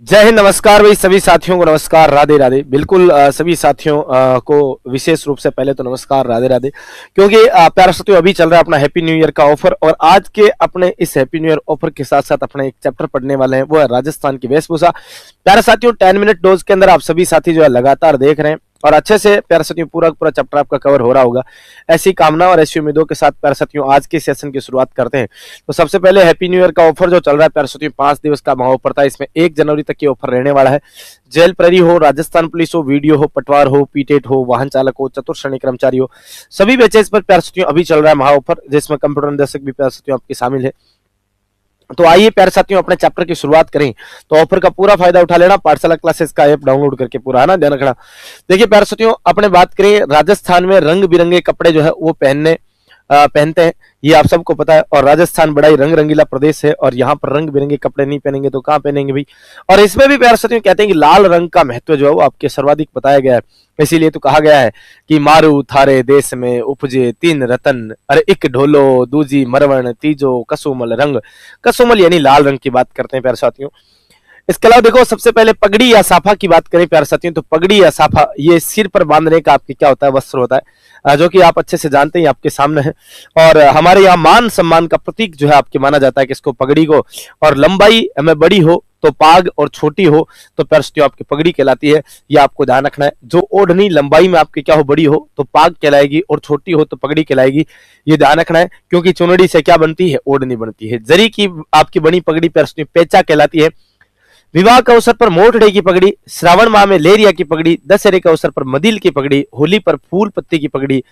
जय हिंद, नमस्कार भाई। सभी साथियों को नमस्कार, राधे राधे। बिल्कुल सभी साथियों को विशेष रूप से पहले तो नमस्कार, राधे राधे। क्योंकि प्यारे साथियों, अभी चल रहा है अपना हैप्पी न्यू ईयर का ऑफर, और आज के अपने इस हैप्पी न्यू ईयर ऑफर के साथ साथ अपने एक चैप्टर पढ़ने वाले हैं, वो है राजस्थान की वेशभूषा। प्यारे साथियों, 10 मिनट डोज के अंदर आप सभी साथी जो है लगातार देख रहे हैं और अच्छे से प्यारे साथियों पूरा पूरा चैप्टर आपका कवर हो रहा होगा। ऐसी कामना और ऐसी उम्मीदों के साथ प्यारे साथियों आज के सेशन की शुरुआत करते हैं। तो सबसे पहले हैप्पी न्यू ईयर का ऑफर जो चल रहा है प्यारे साथियों, 5 दिवस का महाऑफर था। इसमें 1 जनवरी तक ये ऑफर रहने वाला है। जेल प्रहरी हो, राजस्थान पुलिस हो, वीडियो हो, पटवार हो, पीटेट हो, वाहन चालक हो, चतुर्थ श्रेणी कर्मचारी हो, सभी बैचेस पर प्यारे साथियों अभी चल रहा है महाऑफर, जिसमें कंप्यूटर निर्देशक भी प्यारे साथियों आपके शामिल है। तो आइए प्यारे साथियों अपने चैप्टर की शुरुआत करें। तो ऑफर का पूरा फायदा उठा लेना, पाठशाला क्लासेस का ऐप डाउनलोड करके पूरा, है ना, ध्यान रखना। देखिए प्यारे साथियों, अपने बात करें राजस्थान में रंग बिरंगे कपड़े जो है वो पहनते हैं, ये आप सबको पता है। और राजस्थान बड़ा ही रंग रंगीला प्रदेश है, और यहाँ पर रंग बिरंगे कपड़े नहीं पहनेंगे तो कहाँ पहनेंगे भाई। और इसमें भी प्यारे साथियों कहते हैं कि लाल रंग का महत्व जो है वो आपके सर्वाधिक बताया गया है। इसीलिए तो कहा गया है कि मारू थारे देश में उपजे 3 रतन, अरे एक ढोलो, दूजी मरवण, तीजो कसुमल रंग। कसुमल यानी लाल रंग की बात करते हैं प्यारे साथियों। इसके अलावा देखो, सबसे पहले पगड़ी या साफा की बात करें प्यारे साथियों, तो पगड़ी या साफा ये सिर पर बांधने का आपके क्या होता है, वस्त्र होता है, जो कि आप अच्छे से जानते हैं, आपके सामने है। और हमारे यहाँ मान सम्मान का प्रतीक जो है आपके माना जाता है किसको, पगड़ी को। और लंबाई में बड़ी हो तो पाग, और छोटी हो तो प्यारे साथियों आपकी पगड़ी कहलाती है। ये आपको ध्यान रखना है। जो ओढ़नी लंबाई में आपकी क्या हो, बड़ी हो तो पाग कहलाएगी, और छोटी हो तो पगड़ी कहलाएगी। ये ध्यान रखना है, क्योंकि चुनड़ी से क्या बनती है, ओढ़नी बनती है। जरी की आपकी बनी पगड़ी प्यारे साथियों पेचा कहलाती है। विवाह के अवसर पर मोटड़े की पगड़ी, श्रावण माह में लेरिया की पगड़ी, दशहरे के अवसर पर मदिल की पगड़ी, होली पर फूल पत्ती की पगड़ी,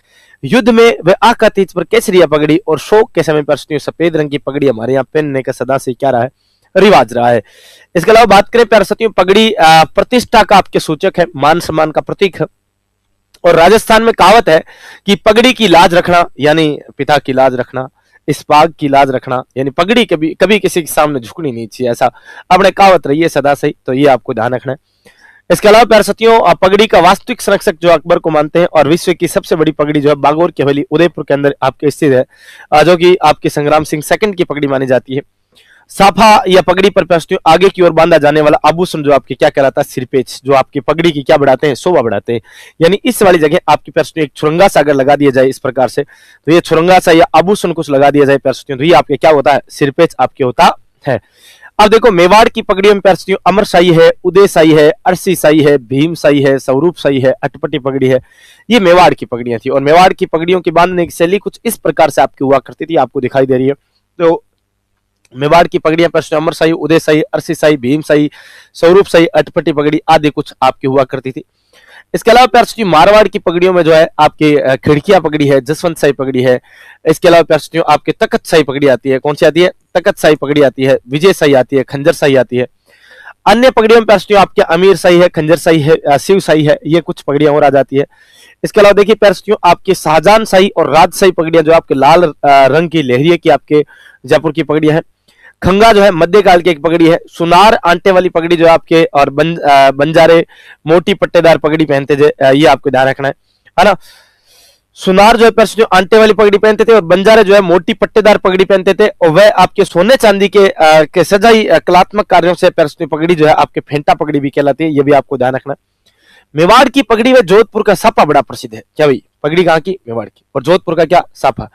युद्ध में व आका तीज पर केसरिया पगड़ी, और शोक के समय पर सफेद रंग की पगड़ी हमारे यहाँ पहनने का सदा से क्या रहा है, रिवाज रहा है। इसके अलावा बात करें प्यारे साथियों, पगड़ी प्रतिष्ठा का आपके सूचक है, मान सम्मान का प्रतीक है। और राजस्थान में कहावत है कि पगड़ी की लाज रखना यानी पिता की लाज रखना, इस पाग की लाज रखना यानी पगड़ी कभी कभी किसी के सामने झुकनी नहीं चाहिए, ऐसा अपने कहावत रही है सदा से ही। तो ये आपको ध्यान रखना है। इसके अलावा प्यारे साथियों, पगड़ी का वास्तविक संरक्षक जो अकबर को मानते हैं, और विश्व की सबसे बड़ी पगड़ी जो है बागोर की हवेली उदयपुर के अंदर आपके स्थित है, जो कि आपके संग्राम सिंह सेकंड की पगड़ी मानी जाती है। साफा या पगड़ी पर प्यारे आगे की ओर बांधा जाने वाला आभूषण जो आपकी क्या कहलाता है, सिरपेच, जो आपकी पगड़ी की क्या बढ़ाते हैं, शोभा बढ़ाते हैं। यानी इस वाली जगह आपकी प्यारे एक छुरंगा सा अगर लगा दिया जाए इस प्रकार से, तो ये छुरंगा सा या आभूषण कुछ लगा दिया जाए प्यारे, तो ये आपके क्या होता है, सिरपेच आपके होता है। अब देखो, मेवाड़ की पगड़ियों में प्यारे अमर शाही है, उदय शाही है, अरसी शाही है, भीम शाही है, स्वरूप शाही है, अटपटी पगड़ी है। ये मेवाड़ की पगड़ियां थी, और मेवाड़ की पगड़ियों की बांधने की शैली कुछ इस प्रकार से आपकी हुआ करती थी, आपको दिखाई दे रही है। तो मेवाड़ की पगड़ियां प्रश्न अमर शाही, उदय शाही, अरसी शाही, भीम शाही, स्वरूप शाही, अटपटी पगड़ी आदि कुछ आपकी हुआ करती थी। इसके अलावा प्यारे मारवाड़ की पगड़ियों में जो है आपकी खिड़कियां पगड़ी है, जसवंत शाही पगड़ी है। इसके अलावा प्यारे आपके तकत शाही पगड़ी आती है। कौन सी आती है, तकत शाही पगड़ी आती है, विजय शाही आती है, खंजर शाही आती है। अन्य पगड़ियों में प्यारे आपके अमीर शाही है, खंजर शाही है, शिव शाही है, ये कुछ पगड़ियां और आ जाती है। इसके अलावा देखिए प्यारे आपके शाहजहां शाही और राजशाही पगड़ियां जो आपके लाल रंग की लहरिये की आपके जयपुर की पगड़ियां हैं। खंगा जो है मध्यकाल की एक पगड़ी है। सुनार आंटे वाली पगड़ी जो आपके, और बंजारे मोटी पट्टेदार पगड़ी पहनते थे, ये आपको ध्यान रखना है ना। सुनार जो है जो आंटे वाली पगड़ी पहनते थे, और बंजारे जो है मोटी पट्टेदार पगड़ी पहनते थे, और वह आपके सोने चांदी के सजाई कलात्मक कार्यों से पगड़ी जो है आपके फेंटा पगड़ी भी कहलाती है, ये भी आपको ध्यान रखना है। मेवाड़ की पगड़ी में जोधपुर का साफा बड़ा प्रसिद्ध है। क्या भाई, पगड़ी कहाँ की, मेवाड़ की, और जोधपुर का क्या, साफा।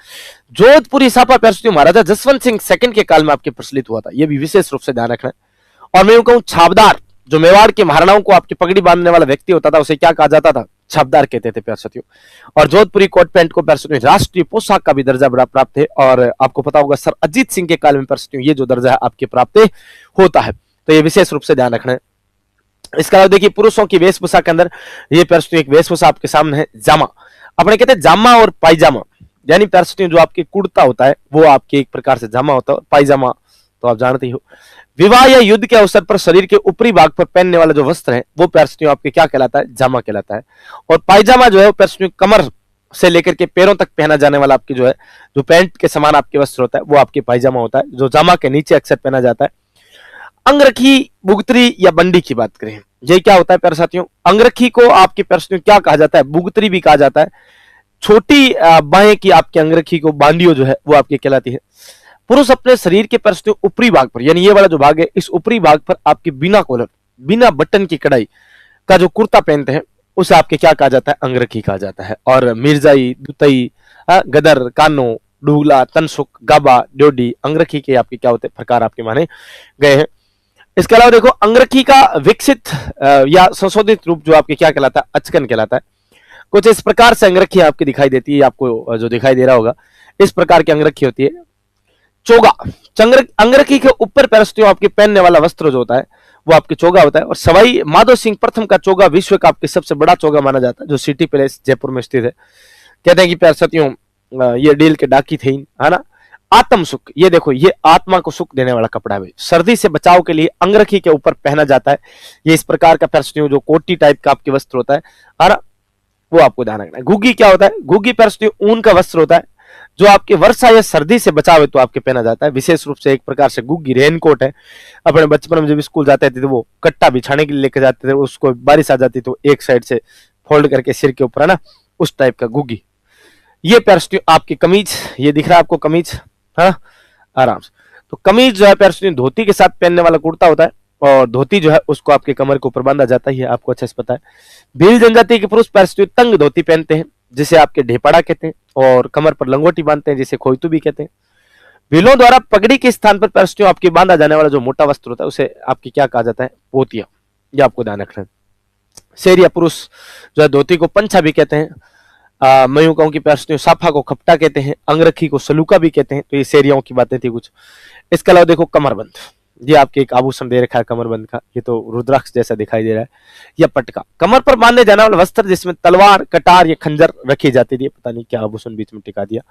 जोधपुरी साफा प्यारे महाराजा जसवंत सिंह सेकंड के काल में आपके प्रचलित हुआ था, यह भी विशेष रूप से ध्यान रखना है। और मैं यूं कहूं, छापदार जो मेवाड़ के महाराणाओं को आपकी पगड़ी बांधने वाला व्यक्ति होता था, उसे क्या कहा जाता था, छापदार कहते थे प्यारे साथियों। और जोधपुरी कोट पैंट को प्यारे राष्ट्रीय पोशाक का भी दर्जा बड़ा प्राप्त है, और आपको पता होगा सर अजीत सिंह के काल में प्यारे ये जो दर्जा है आपके प्राप्त होता है। तो ये विशेष रूप से ध्यान रखना है। इसके अलावा देखिए, पुरुषों की वेशभूषा के अंदर ये प्यारे एक वेशभूषा आपके सामने है, जामा। अपने कहते हैं जामा और पायजामा, यानी प्यारे जो आपके कुर्ता होता है वो आपके एक प्रकार से जामा होता है, पायजामा तो आप जानते ही हो। विवाह या युद्ध के अवसर पर शरीर के ऊपरी भाग पर पहनने वाला जो वस्त्र है वो प्यारे आपके क्या कहलाता है, जामा कहलाता है। और पायजामा जो है प्यारे कमर से लेकर के पैरों तक पहना जाने वाला आपकी जो है, जो पैंट के समान आपके वस्त्र होता है वो आपके पायजामा होता है, जो जामा के नीचे अक्सर पहना जाता है। अंगरखी, बुगतरी या बंडी की बात करें, ये क्या होता है प्यारे साथियों, अंगरखी को आपके प्यारे क्या कहा जाता है, बुगतरी भी कहा जाता है। छोटी बाहें की आपके अंगरखी को बांडियो जो है वो आपकी कहलाती है। पुरुष अपने शरीर के प्यारे ऊपरी भाग पर, यानी ये वाला जो भाग है, इस ऊपरी भाग पर आपकी बिना कॉलर बिना बटन की कढ़ाई का जो कुर्ता पहनते हैं उसे आपके क्या कहा जाता है, अंगरखी कहा जाता है। और मिर्जाई, दुतई, गदर, कानो, डूगला, तनसुक, गाबा, ड्योडी, अंगरखी के आपके क्या होते हैं, प्रकार आपके माने गए हैं। इसके अलावा देखो अंगरखी का विकसित या संशोधित रूप जो आपके क्या कहलाता है, अचकन कहलाता है। कुछ इस प्रकार से अंगरखी आपकी दिखाई देती है, आपको जो दिखाई दे रहा होगा इस प्रकार की अंगरखी होती है। चोगा, अंगरखी के ऊपर पैरस्तियों आपके पहनने वाला वस्त्र जो होता है वो आपके चोगा होता है। और सवाई माधो सिंह प्रथम का चोगा विश्व का आपके सबसे बड़ा चोगा माना जाता है, जो सिटी पैलेस जयपुर में स्थित है। कहते हैं कि पैरस्तियों ये डील के डाकी थे, है ना। आत्म सुख, ये देखो ये आत्मा को सुख देने वाला कपड़ा है, सर्दी से बचाव के लिए अंगरखी के ऊपर पहना जाता है। ये इस प्रकार का पैरस्तियों जो कोटी टाइप का आपके वस्त्र होता है ना, वो आपको ध्यान रखना है। गुग्गी क्या होता है, गुग्गी पैरस्तियों ऊन का वस्त्र होता है जो आपके वर्षा या सर्दी से बचाव हेतु आपके पहना जाता है। विशेष रूप से एक प्रकार से गुग्गी रेनकोट है। अपने बचपन में जब स्कूल जाते थे तो वो कट्टा बिछाने के लिए लेकर जाते थे, उसको बारिश आ जाती तो एक साइड से फोल्ड करके सिर के ऊपर, है ना, उस टाइप का गुग्गी। ये पैरस्तियों आपकी कमीज, ये दिख रहा है आपको कमीज, है ना, आराम से। तो कमीज जो है पैरस्तियों धोती के साथ पहनने वाला कुर्ता होता है, और धोती जो है उसको आपके कमर के ऊपर बांधा जाता है, आपको अच्छे से पता है। भील जनजाति के पुरुष पैरस्तियों तंग धोती पहनते हैं जिसे आपके ढेपड़ा कहते हैं, और कमर पर लंगोटी बांधते हैं जिसे खोइतू भी कहते हैं। भीलों द्वारा पगड़ी के स्थान पर पैरस्तियों आपके बांधा जाने वाला जो मोटा वस्त्र होता है उसे आपकी क्या कहा जाता है, पोतिया। ये आपको ध्यान रखना है। शेरिया पुरुष जो है धोती को पंछा भी कहते हैं। मयूकाओं की पैरस्तियों साफा को खपटा कहते हैं, अंगरखी को सलूका भी कहते हैं। तो ये शेरियाओं की बातें थी कुछ। इसके अलावा देखो कमरबंद, ये आपके एक आभूषण दे रखा है कमरबंद का, ये तो रुद्राक्ष जैसा दिखाई दे रहा है। या पटका, कमर पर बांधे जाने वाला वस्त्र जिसमें तलवार, कटार या खंजर रखी जाती थी। पता नहीं क्या आभूषण बीच में टिका दिया।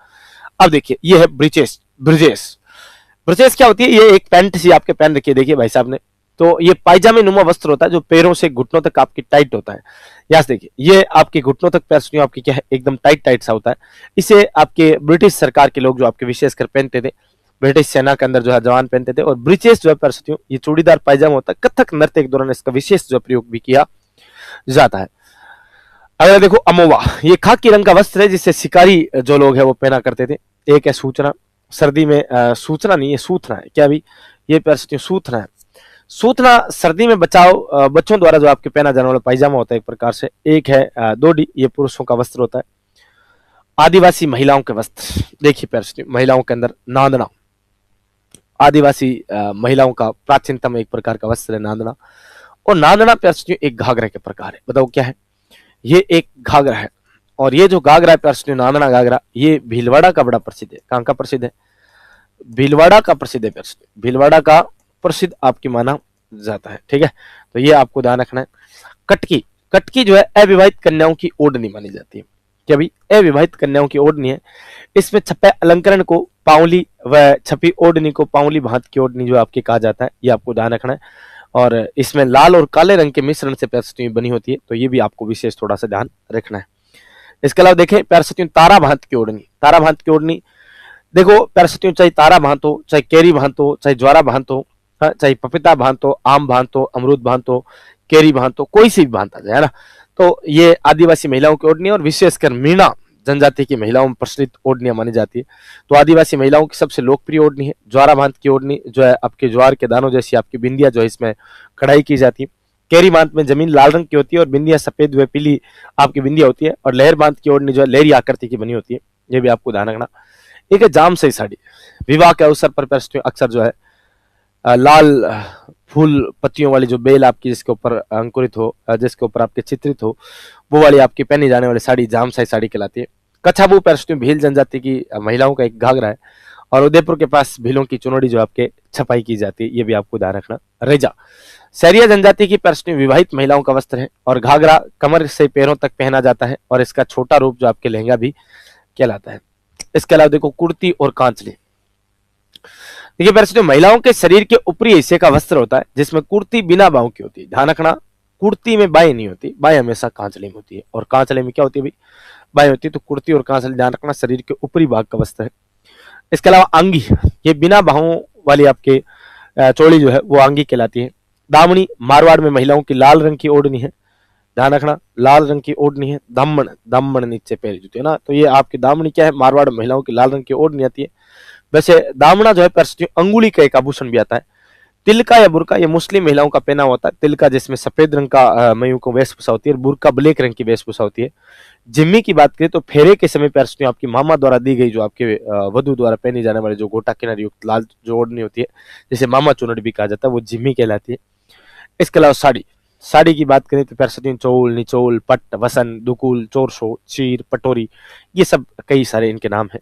अब देखिए ये है ब्रिजेश। ब्रिजेश, ब्रिजेश क्या होती है, ये एक पैंट सी आपके पहन रखी है, देखिए भाई साहब ने। तो ये पायजामे नुमा वस्त्र होता है जो पैरों से घुटनों तक आपकी टाइट होता है। यहाँ से देखिए ये आपके घुटनों तक पैरस्तियों आपकी क्या है, एकदम टाइट टाइट सा होता है। इसे आपके ब्रिटिश सरकार के लोग जो आपके विशेषकर पहनते थे, ब्रिटिश सेना के अंदर जो है जवान पहनते थे। और ब्रिजेश जो है पैरस्तियों ये चूड़ीदार पायजामा होता है। कथक नृत्य के दौरान इसका विशेष जो प्रयोग भी किया जाता है। अगर देखो अमोवा, ये खाकी रंग का वस्त्र है जिससे शिकारी जो लोग है वो पहना करते थे। एक है सूचना, सर्दी में सूचना नहीं है सूथना है, क्या भी ये पैरस्तियों सूथना है। सूथना सर्दी में बचाव बच्चों द्वारा जो आपके पहना जाने वाला पायजामा होता है एक प्रकार से। एक है दोडी, ये पुरुषों का वस्त्र होता है। आदिवासी महिलाओं के वस्त्र, देखिए पैरस्तियों महिलाओं के अंदर नांदना, आदिवासी महिलाओं का प्राचीनतम एक प्रकार का वस्त्र है नांदना। और नांदना पैरस्तियों एक घाघरा के प्रकार है। बताओ क्या है, ये एक घाघरा है। और ये जो घाघरा है पैरस्तियों नांदना घाघरा, ये भीलवाड़ा का बड़ा प्रसिद्ध है। कहाँ का प्रसिद्ध है, भीलवाड़ा का प्रसिद्ध है पैरस्तियों, भीलवाड़ा का प्रसिद्ध आपकी माना जाता है। ठीक है, तो ये आपको ध्यान रखना है। कटकी, कटकी जो है अविवाहित कन्याओं की ओढ़नी मानी जाती है। क्या भाई, अविवाहित कन्याओं की ओढ़नी है। इसमें छपे अलंकरण को पावली व छपी ओढ़नी को पावली भांत की ओढ़नी जो आपके कहा जाता है, ये आपको ध्यान रखना है। और इसमें लाल और काले रंग के मिश्रण से पैरस्तियों बनी होती है, तो ये भी आपको विशेष थोड़ा सा ध्यान रखना है। इसके अलावा देखें पैरस्तियों तारा भांत की ओढ़नी, तारा भांत की ओढ़नी देखो पैरस्तियों चाहे तारा भांत हो, चाहे केरी भांत हो, चाहे ज्वारा भांत हो, चाहे पपीता भांत हो, आम भांत हो, अमरूद भांत हो, केरी भांत हो, कोई सी भी भांत आ जाए, है ना। तो ये आदिवासी महिलाओं की ओढ़नी और विशेषकर मीणा जनजाति की महिलाओं में प्रचलित ओढ़नियां मानी जाती है। तो आदिवासी महिलाओं की सबसे लोकप्रिय ओढ़नी है ज्वारा भांत की ओढ़नी, जो है आपके ज्वार के दानों जैसी आपकी बिंदिया जो है इसमें कढ़ाई की जाती है। केरी बांध में जमीन लाल रंग की होती है और बिंदिया सफेद व पीली आपकी बिंदिया होती है। और लहर बांध की ओढ़नी जो है लहरी आकृति की बनी होती है, ये भी आपको ध्यान रखना। एक है जाम सही साड़ी, विवाह के अवसर पर अक्सर जो है लाल फूल पत्तियों वाली जो बेल आपकी जिसके ऊपर अंकुरित हो, जिसके ऊपर आपके चित्रित हो, वो वाली आपकी पहनी जाने वाली साड़ी जाम सही साड़ी कहलाती है। कछाबू पैरस्तियों भील जनजाति की महिलाओं का एक घाघरा है। और उदयपुर के पास भीलों की चुनौड़ी जो आपके छपाई की जाती है, ये भी आपको ध्यान रखना। रेजा सैरिया जनजाति की पैरस्तियों विवाहित महिलाओं का वस्त्र है और घाघरा कमर से पैरों तक पहना जाता है और इसका छोटा रूप जो आपके लहंगा भी कहलाता है। इसके अलावा देखो कुर्ती और कांचली, देखिए पैरस्तियों महिलाओं के शरीर के ऊपरी हिस्से का वस्त्र होता है जिसमें कुर्ती बिना बाहों की होती है। ध्यान रखना, कुर्ती में बाएं नहीं होती, बाएं हमेशा कांचले में होती है। और कांचले में क्या होती है भाई, बाएं होती है। तो कुर्ती और कांचले ध्यान रखना, शरीर के ऊपरी भाग का वस्त्र है। इसके अलावा आंगी, ये बिना बाहों वाली आपके चोली जो है वो आंगी कहलाती है। दामनी, मारवाड़ में महिलाओं की लाल रंग की ओढ़नी है, ध्यान रखना लाल रंग की ओढ़नी है। दामन, दामन नीचे पैर जूते ना, तो ये आपकी दामनी क्या है, मारवाड़ महिलाओं की लाल रंग की ओढ़नी आती है। वैसे दामना जो है पैरस्तियों अंगुली का एक आभूषण भी आता है। तिलका या बुर्का ये मुस्लिम महिलाओं का पहना होता है। तिलका जिसमें सफेद रंग का मयूं को वेशभूषा होती है, और बुर्का ब्लैक रंग की वेशभूषा होती है। जिम्मी की बात करें तो फेरे के समय प्यारे साथियों आपकी मामा द्वारा दी गई जो आपके वधु द्वारा पहनी जाने वाली जो गोटा किनारी युक्त लाल जो ओढ़नी होती है, जिसे मामा चुनरी भी कहा जाता है, वो जिम्मी कहलाती है। इसके अलावा साड़ी, साड़ी की बात करें तो प्यारे साथियों चोल, निचोल, पट, वसन, दुकुल, चोरसो, चीर, पटोरी, ये सब कई सारे इनके नाम हैं।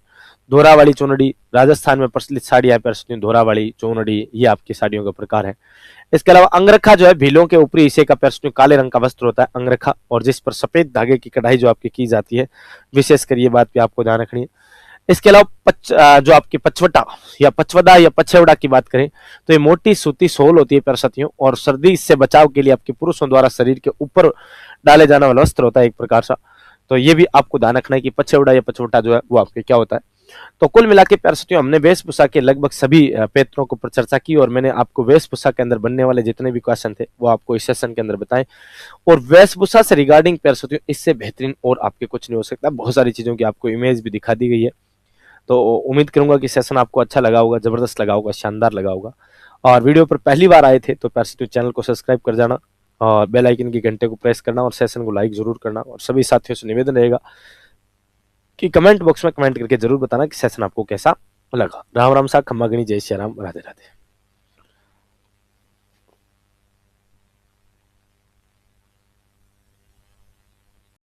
धोरावाली चोनड़ी, राजस्थान में प्रचलित साड़ी है प्यारे साथियों, धोरावाली चोनड़ी, ये आपकी साड़ियों का प्रकार है। इसके अलावा अंगरखा जो है भीलों के ऊपरी हिस्से का प्यारे साथियों काले रंग का वस्त्र होता है अंगरखा, और जिस पर सफेद धागे की कढ़ाई जो आपकी की जाती है, विशेषकर ये बात भी आपको ध्यान रखनी है। इसके अलावा जो आपकी पचवटा या पचवदा या पछेवड़ा की बात करें तो ये मोटी सूती सोल होती है प्यारे साथियों, और सर्दी से बचाव के लिए आपके पुरुषों द्वारा शरीर के ऊपर डाले जाने वाला वस्त्र होता है एक प्रकार सा। तो ये भी आपको ध्यान रखना है कि पछेवड़ा या पचवटा जो है वो आपके क्या होता है। तो कुल मिला के प्यारे साथियों हमने वेशभूषा के लगभग सभी पेत्रों को पर चर्चा की, और मैंने आपको वेशभूषा के अंदर बनने वाले जितने भी क्वेश्चन थे वो आपको इस सेशन के अंदर बताएं। और वेशभूषा से रिगार्डिंग प्यारे साथियों इससे बेहतरीन और आपके कुछ नहीं हो सकता। बहुत सारी चीजों की आपको इमेज भी दिखा दी गई है। तो उम्मीद करूंगा कि सेशन आपको अच्छा लगा होगा, जबरदस्त लगा होगा, शानदार लगा होगा। और वीडियो पर पहली बार आए थे तो प्यारे साथियों चैनल को सब्सक्राइब कर जाना, और बेल आइकन की घंटे को प्रेस करना, और सेशन को लाइक जरूर करना। और सभी साथियों से निवेदन रहेगा कि कमेंट बॉक्स में कमेंट करके जरूर बताना कि सेशन आपको कैसा लगा। राम राम सा, खम्मा गणी, जय श्री राम, राधे राधे।